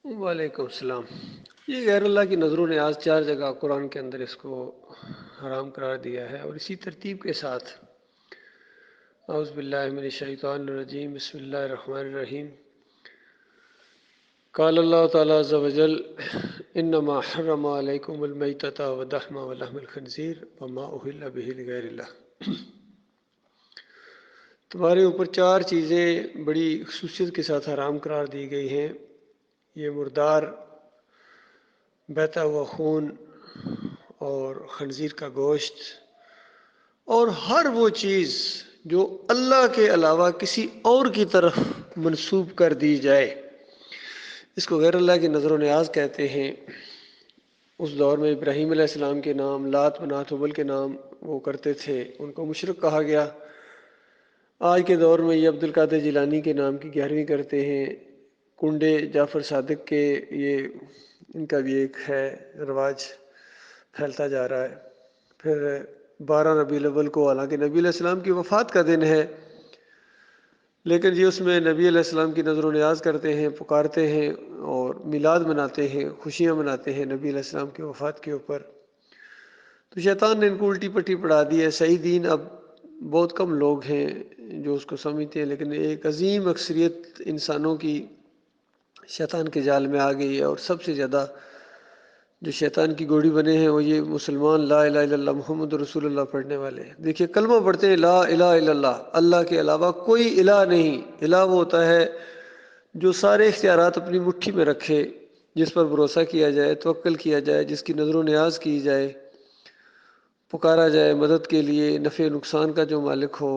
وعلیکم السلام۔ یہ غیر اللہ کی نظر و نیاز 4 جگہ قرآن کے اندر اس کو حرام قرار دیا ہے، اور اسی ترتیب کے ساتھ اعوذ باللہ من الشیطان الرجیم، بسم اللہ الرحمن الرحیم۔ قال اللہ تعالیٰ عز وجل انما حرم علیکم المیتۃ والدم ولحم الخنزیر وما اہل بہ لغیر اللہ۔ تمہارے اوپر 4 چیزیں بڑی خصوصیت کے ساتھ حرام قرار دی گئی ہیں، یہ مردار، بہتا ہوا خون اور خنزیر کا گوشت، اور ہر وہ چیز جو اللہ کے علاوہ کسی اور کی طرف منسوب کر دی جائے، اس کو غیر اللہ کی نظر و نیاز کہتے ہیں۔ اس دور میں ابراہیم علیہ السلام کے نام، لات منات حبل کے نام وہ کرتے تھے، ان کو مشرک کہا گیا۔ آج کے دور میں یہ عبد القادر جیلانی کے نام کی 11ویں کرتے ہیں، کنڈے جعفر صادق کے، یہ ان کا بھی ایک ہے رواج، پھیلتا جا رہا ہے۔ پھر 12 ربیع الاول کو، حالانکہ نبی علیہ السلام کی وفات کا دن ہے، لیکن جی اس میں نبی علیہ السلام کی نظر و نیاز کرتے ہیں، پکارتے ہیں اور میلاد مناتے ہیں، خوشیاں مناتے ہیں نبی علیہ السلام کی وفات کے اوپر۔ تو شیطان نے ان کو الٹی پٹی پڑھا دی ہے۔ صحیح دین اب بہت کم لوگ ہیں جو اس کو سمجھتے ہیں، لیکن ایک عظیم اکثریت انسانوں کی شیطان کے جال میں آ گئی ہے، اور سب سے زیادہ جو شیطان کی گوڑی بنے ہیں وہ یہ مسلمان لا الہ الا اللہ محمد رسول اللہ پڑھنے والے ہیں۔ دیکھیے کلمہ پڑھتے ہیں لا الہ الا اللہ، اللہ کے علاوہ کوئی الہ نہیں۔ الہ وہ ہوتا ہے جو سارے اختیارات اپنی مٹھی میں رکھے، جس پر بھروسہ کیا جائے، توکل کیا جائے، جس کی نظر و نیاز کی جائے، پکارا جائے مدد کے لیے، نفع نقصان کا جو مالک ہو،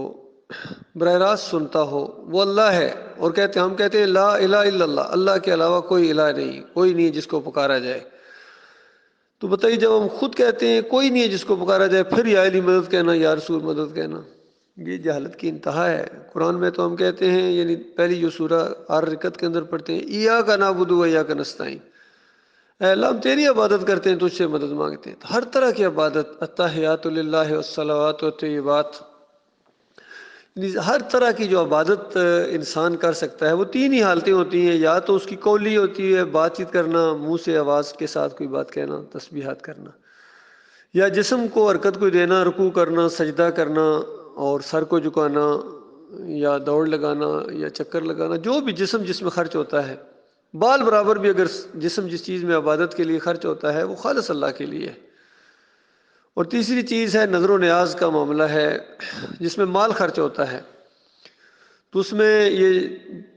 براہ راست سنتا ہو، وہ اللہ ہے۔ اور ہم کہتے ہیں لا الہ الا اللہ، اللہ کے علاوہ کوئی الہ نہیں، کوئی نہیں جس کو پکارا جائے۔ تو بتائیے جب ہم خود کہتے ہیں کوئی نہیں ہے جس کو پکارا جائے، پھر یا علی مدد کہنا، یا رسول مدد کہنا، یہ جہالت کی انتہا ہے۔ قرآن میں تو ہم کہتے ہیں، یعنی پہلی جو سورہ 8 رکعت کے اندر پڑھتے ہیں، ایاک نعبد و ایاک نستعین، اے اللہ ہم تیری عبادت کرتے ہیں، تجھ سے مدد مانگتے ہیں۔ تو ہر طرح کی عبادت، التحیات للہ والصلوات والطیبات، ہر طرح کی جو عبادت انسان کر سکتا ہے، وہ 3 ہی حالتیں ہوتی ہیں، یا تو اس کی قولی ہوتی ہے، بات چیت کرنا، منہ سے آواز کے ساتھ کوئی بات کہنا، تسبیحات کرنا، یا جسم کو حرکت کوئی دینا، رکوع کرنا، سجدہ کرنا اور سر کو جھکانا، یا دوڑ لگانا، یا چکر لگانا، جو بھی جس میں خرچ ہوتا ہے۔ بال برابر بھی اگر جسم جس چیز میں عبادت کے لیے خرچ ہوتا ہے وہ خالص اللہ کے لیے ہے۔ اور تیسری چیز ہے نظر و نیاز کا معاملہ ہے، جس میں مال خرچ ہوتا ہے۔ تو اس میں یہ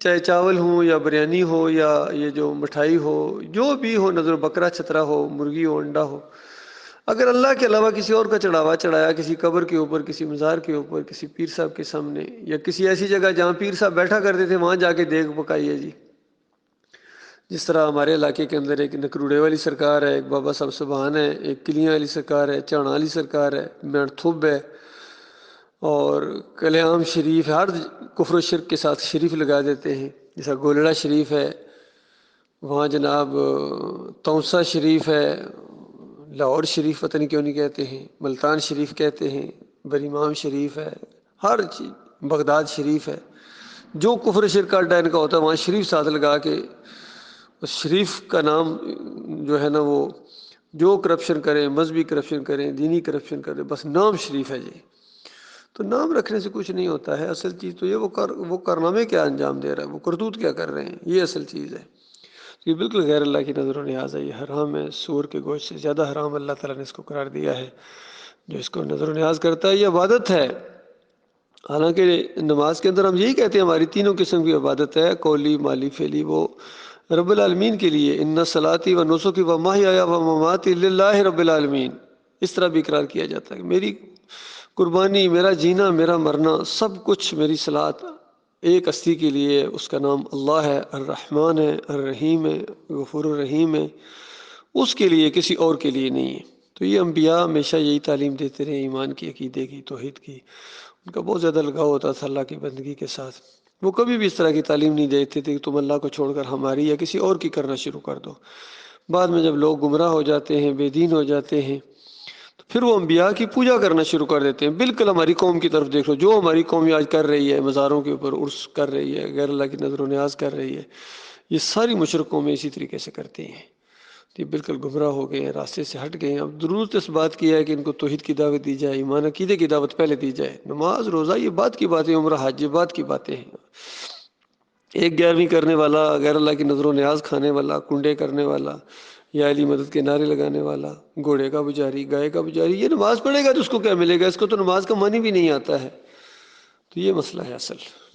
چاہے چاول ہوں یا بریانی ہو یا یہ جو مٹھائی ہو، جو بھی ہو، نظر بکرا چھترا ہو، مرغی ہو، انڈا ہو، اگر اللہ کے علاوہ کسی اور کا چڑھاوا چڑھایا، کسی قبر کے اوپر، کسی مزار کے اوپر، کسی پیر صاحب کے سامنے، یا کسی ایسی جگہ جہاں پیر صاحب بیٹھا کرتے تھے وہاں جا کے دیگ پکائیے جی۔ جس طرح ہمارے علاقے کے اندر ایک نکروڑے والی سرکار ہے، ایک بابا صاحب سبحان ہے، ایک کلیاں والی سرکار ہے، چڑھا والی سرکار ہے، مینڈ تھب ہے، اور کلیام شریف ہے، ہر کفر و شرک کے ساتھ شریف لگا دیتے ہیں۔ جیسا گولڑا شریف ہے، وہاں جناب تونسا شریف ہے، لاہور شریف پتہ نہیں کیوں نہیں کہتے ہیں، ملتان شریف کہتے ہیں، بریمام شریف ہے، ہر چیز، بغداد شریف ہے۔ جو کفر شرک کا ڈین کا ہوتا ہے وہاں شریف ساتھ لگا کے اس شریف کا نام جو ہے نا، وہ جو کرپشن کریں، مذہبی کرپشن کریں، دینی کرپشن کریں، بس نام شریف ہے جی۔ تو نام رکھنے سے کچھ نہیں ہوتا ہے، اصل چیز تو یہ وہ کارنامے کیا انجام دے رہا ہے، وہ کرتوت کیا کر رہے ہیں، یہ اصل چیز ہے۔ یہ بالکل غیر اللہ کی نظر و نیاز ہے، یہ حرام ہے، سور کے گوشت سے زیادہ حرام اللہ تعالیٰ نے اس کو قرار دیا ہے۔ جو اس کو نظر و نیاز کرتا ہے یہ عبادت ہے۔ حالانکہ نماز کے اندر ہم یہی کہتے ہیں ہماری 3 قسم کی عبادت ہے، قولی، مالی، فعلی، وہ رب العالمین کے لیے، ان صلاتی و نسکی و محیایا و مماتی للہ رب العالمین، اس طرح بھی اقرار کیا جاتا ہے کہ میری قربانی، میرا جینا، میرا مرنا، سب کچھ میری صلاۃ ایک ہستی کے لیے، اس کا نام اللہ ہے، الرحمن ہے، الرحیم ہے، غفور الرحیم ہے، اس کے لیے، کسی اور کے لیے نہیں ہے۔ تو یہ انبیاء ہمیشہ یہی تعلیم دیتے رہے، ایمان کی، عقیدے کی، توحید کی، ان کا بہت زیادہ لگاؤ ہوتا تھا اللہ کی بندگی کے ساتھ۔ وہ کبھی بھی اس طرح کی تعلیم نہیں دیتے تھے کہ تم اللہ کو چھوڑ کر ہماری یا کسی اور کی کرنا شروع کر دو۔ بعد میں جب لوگ گمراہ ہو جاتے ہیں، بے دین ہو جاتے ہیں، تو پھر وہ انبیاء کی پوجا کرنا شروع کر دیتے ہیں۔ بالکل ہماری قوم کی طرف دیکھ لو، جو ہماری قوم آج کر رہی ہے، مزاروں کے اوپر عرس کر رہی ہے، غیر اللہ کی نظر و نیاز کر رہی ہے، یہ ساری مشرقوں میں اسی طریقے سے کرتے ہیں، تو یہ بالکل گمراہ ہو گئے ہیں، راستے سے ہٹ گئے ہیں۔ اب ضرورت اس بات کی ہے کہ ان کو توحید کی دعوت دی جائے، ایمان عقیدے کی دعوت پہلے دی جائے۔ نماز روزہ یہ بات کی باتیں، عمرہ حج یہ بات کی باتیں ہیں۔ ایک گیارہویں کرنے والا، غیر اللہ کی نظر و نیاز کھانے والا، کنڈے کرنے والا، یا علی مدد کے نعرے لگانے والا، گھوڑے کا پجاری، گائے کا پجاری، یہ نماز پڑھے گا تو اس کو کیا ملے گا؟ اس کو تو نماز کا معنی بھی نہیں آتا ہے۔ تو یہ مسئلہ ہے اصل۔